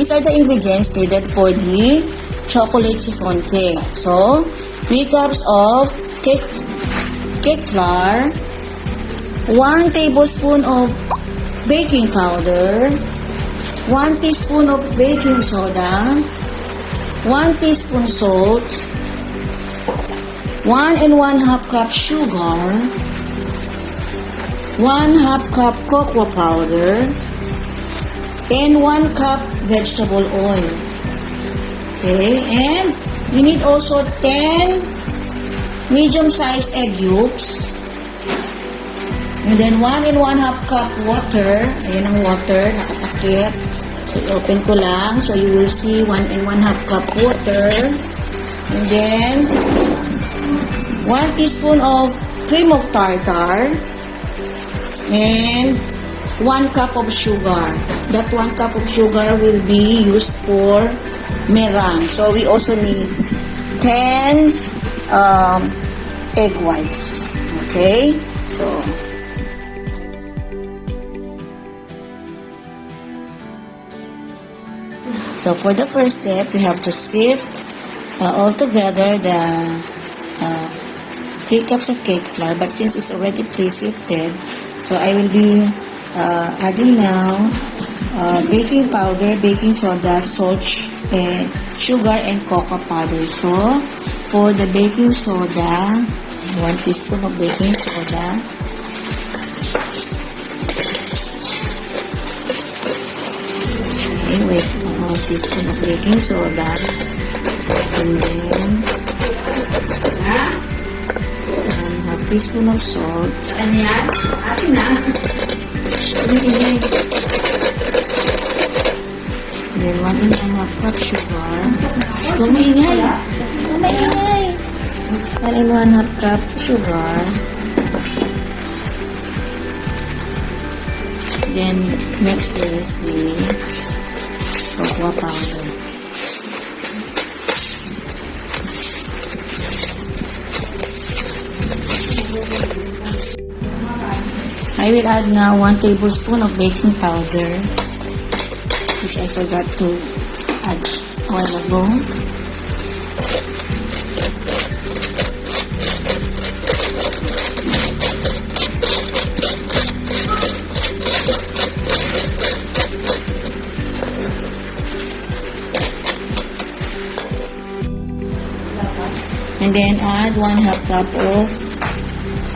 these are the ingredients needed for the chocolate chiffon cake. So, 3 cups of cake flour, 1 tablespoon of baking powder, 1 teaspoon of baking soda, 1 teaspoon salt, 1 and 1/2 cup sugar, 1/2 cup cocoa powder, and 1 cup vegetable oil. Okay, and we need also 10 medium-sized egg yolks, and then 1 and 1/2 cup water. Ayan ang water, nakatakip. So, i-open ko lang. So, you will see 1 and 1/2 cup water, and then 1 teaspoon of cream of tartar, and 1 cup of sugar. That 1 cup of sugar will be used for meringue. So, we also need 10 egg whites. Okay? So for the first step, we have to sift all together the 3 cups of cake flour. But since it's already pre-sifted, so I will be adding now baking powder, baking soda, salt, sugar, and cocoa powder. So for the baking soda, 1 teaspoon of baking soda. Okay, wait, 1 teaspoon of baking soda. And then 1/2 teaspoon of salt. Ano yan? Atin na. Then 1 and 1/2 cup sugar. Kumaingay. 1 and 1/2 cup sugar. Then next is the cocoa powder. I will add now 1 tablespoon of baking powder, which I forgot to add a while ago. And then add 1/2 cup of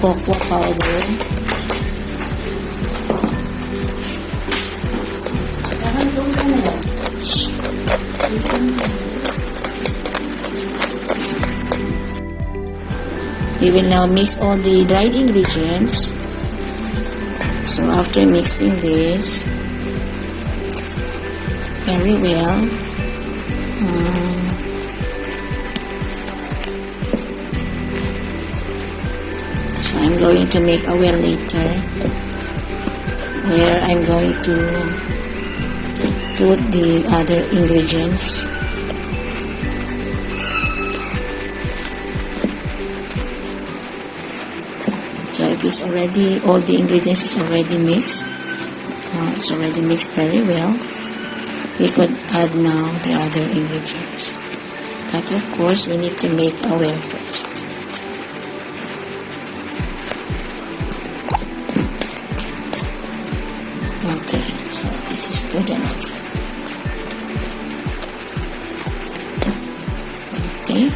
cocoa powder. We will now mix all the dried ingredients. So after mixing this very well, I'm going to make a well later where I'm going to put the other ingredients. So if it's already, all the ingredients is already mixed, it's already mixed very well, we could add now the other ingredients. But of course, we need to make a well first. Okay, so this is good enough. Okay,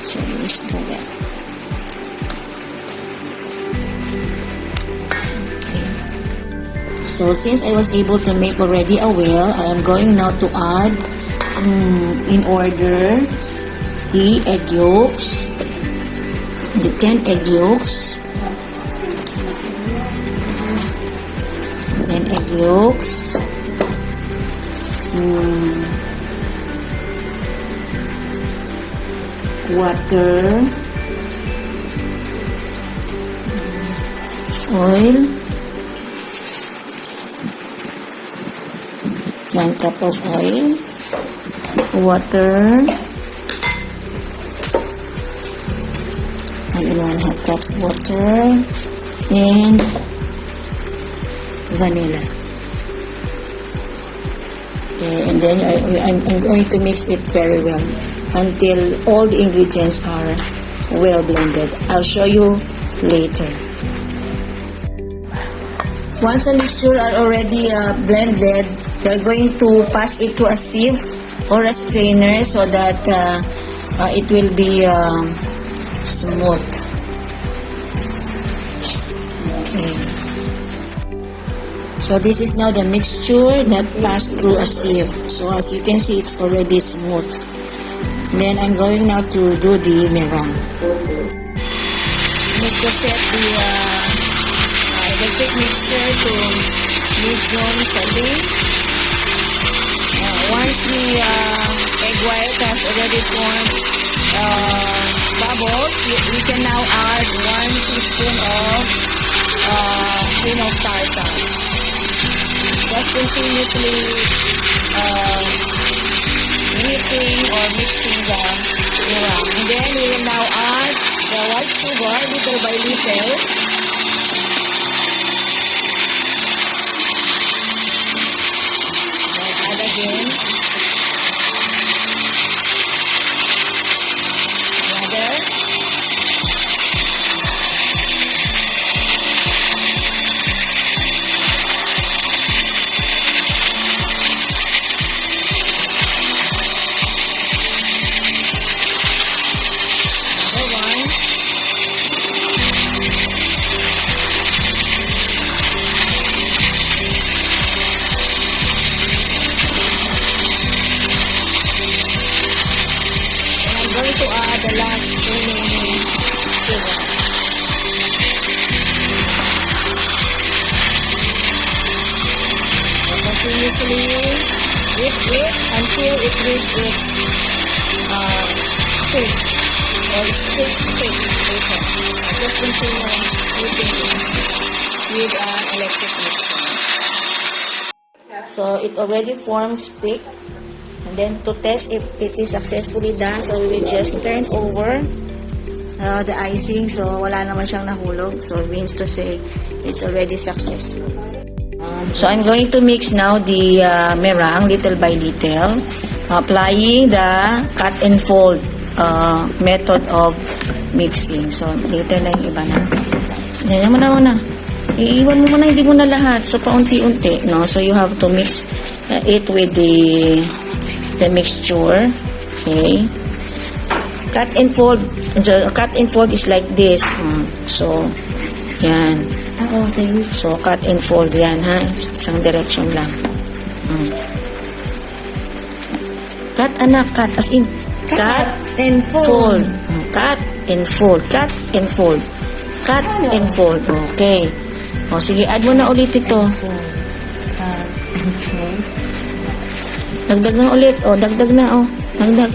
so here is the well. Okay, so since I was able to make already a well, I am going now to add in order the egg yolks, the 10 egg yolks. 10 egg yolks, water, oil, 1 cup of oil, water, and 1/2 cup water, and vanilla. Okay, and then I'm going to mix it very well until all the ingredients are well blended. I'll show you later. Once the mixture are already blended, you're going to pass it to a sieve or a strainer so that it will be smooth. Okay. So this is now the mixture that passed through a sieve. So as you can see, it's already smooth. Then I'm going now to do the meringue. Need to set the electric mixture to medium setting. Once the egg white has already formed bubbles, we can now add 1 teaspoon of cream of tartar. Just continuously whipping or mixing the meringue. And then we will now add the white sugar little by little. Again. Another. Another one. To add the last remaining sugar. So continuously whip it until it reaches its thick or thick. Just continue whipping it with an electric mixer. So it already forms thick. And then to test if it is successfully done, so we will just turn over the icing. So wala naman siyang nahulog. So it means to say it's already successful. So I'm going to mix now the meringue little by little, applying the cut and fold method of mixing. So later na yung iba na. Ganyan mo na. Iiwan mo muna, hindi mo na lahat. So paunti-unti, no? So you have to mix it with the mixture. Okay, cut and fold. So cut and fold is like this. So yan. Okay. So cut and fold yan, ha, isang direction lang. Cut, anak, cut as in cut and fold. Cut and fold, cut and fold, cut and fold. Okay, o sige, add mo na ulit ito. Dagdag na ulit. O, dagdag na. O, dagdag.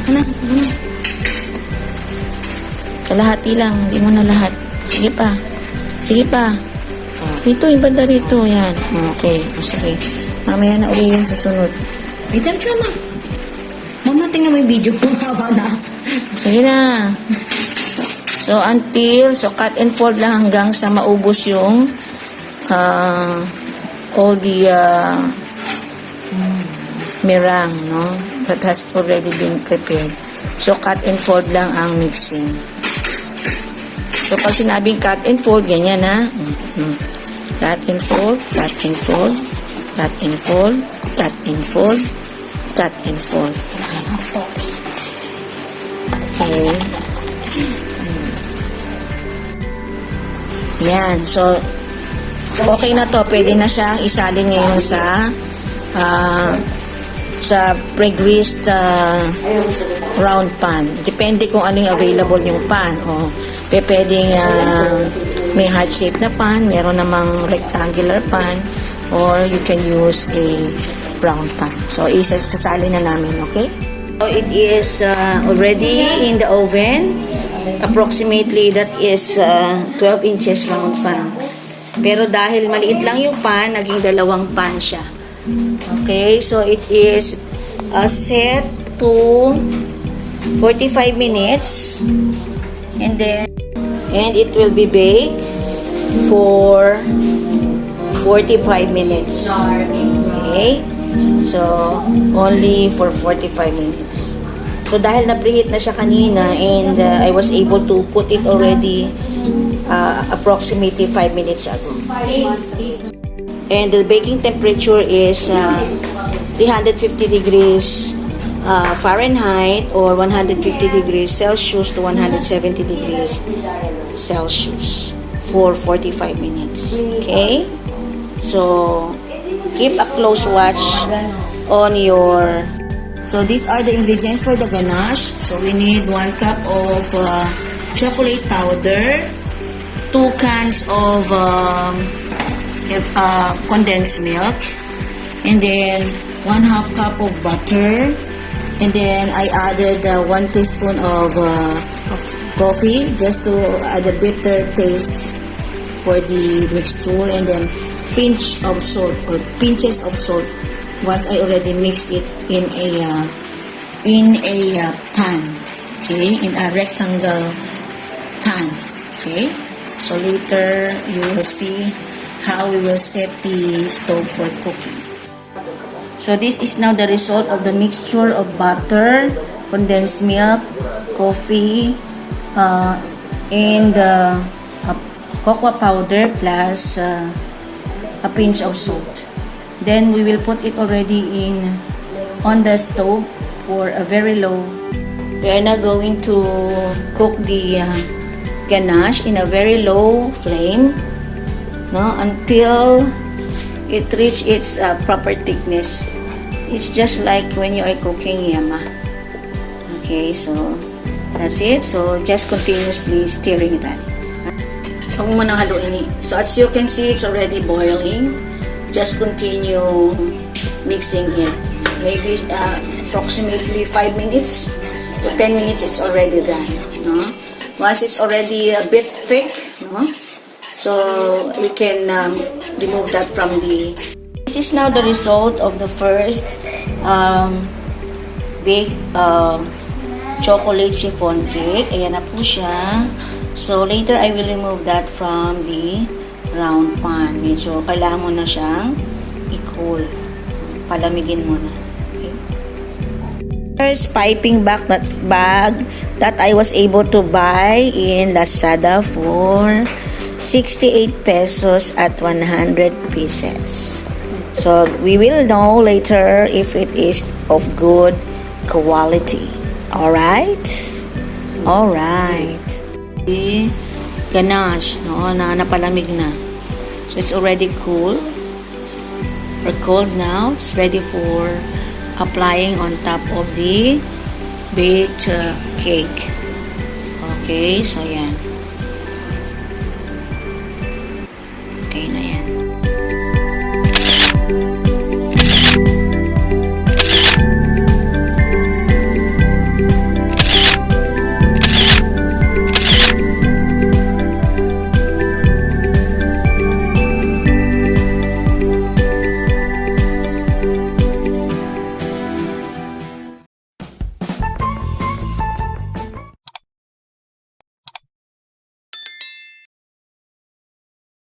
Ano? Kalahati lang. Hindi mo na lahat. Sige pa. Dito, yung banda rito. Yan. Okay. O, sige. Mamaya na ulit yung susunod. Wait, ka na. Mama, tingnan mo yung video ko. Haba na. Sige na. So, cut and fold lang hanggang sa maubos yung all the meringue, no, that has already been prepared. So cut and fold lang ang mixing. So pag sinabing cut and fold, ganyan, ha. Cut and fold, cut and fold, cut and fold, cut and fold, cut and fold. Okay. Yan. So okay na to, pwede na siyang isalin ngayon sa pre-greased round pan. Depende kung anong available yung pan. O, pwedeng may heart shape na pan, meron namang rectangular pan, or you can use a round pan. So, isasalin na namin, okay? So, it is already in the oven. Approximately, that is 12 inches round pan. Pero dahil maliit lang yung pan, naging 2 pan siya. Okay, so it is set to 45 minutes. And it will be baked for 45 minutes. Okay? So, only for 45 minutes. So, dahil na-preheat na siya kanina and I was able to put it already approximately 5 minutes ago. And the baking temperature is 350 degrees Fahrenheit or 150 degrees Celsius to 170 degrees Celsius for 45 minutes. Okay? So, keep a close watch on your... So, these are the ingredients for the ganache. So, we need 1 cup of chocolate powder, 2 cans of condensed milk, and then 1/2 cup of butter, and then I added 1 teaspoon of coffee just to add a bitter taste for the mixture, and then pinch of salt or pinches of salt once I already mixed it in a pan, okay, in a rectangle pan, okay. So later you will see how we will set the stove for cooking. So this is now the result of the mixture of butter, condensed milk, coffee, and cocoa powder plus a pinch of salt. Then we will put it already on the stove for a very low. We are now going to cook the ganache in a very low flame, no, until it reach its proper thickness. It's just like when you are cooking yama. Okay, so that's it. So just continuously stirring that. Huwag mo nang haluin. So as you can see, it's already boiling. Just continue mixing it. Maybe approximately 5 minutes to 10 minutes, it's already done. No? Once it's already a bit thick, no? So we can remove that from the... This is now the result of the first baked chocolate chiffon cake. Ayan na po siya. So later I will remove that from the round pan. Medyo kailangan mo na siyang i-cool. Palamigin mo na. Okay. First piping bag that I was able to buy in Lazada for 68 pesos at 100 pieces. So we will know later if it is of good quality. Alright? Alright. The ganache, no, na napalamig na. So it's already cool or cold now. It's ready for applying on top of the baked cake. Okay, so yan.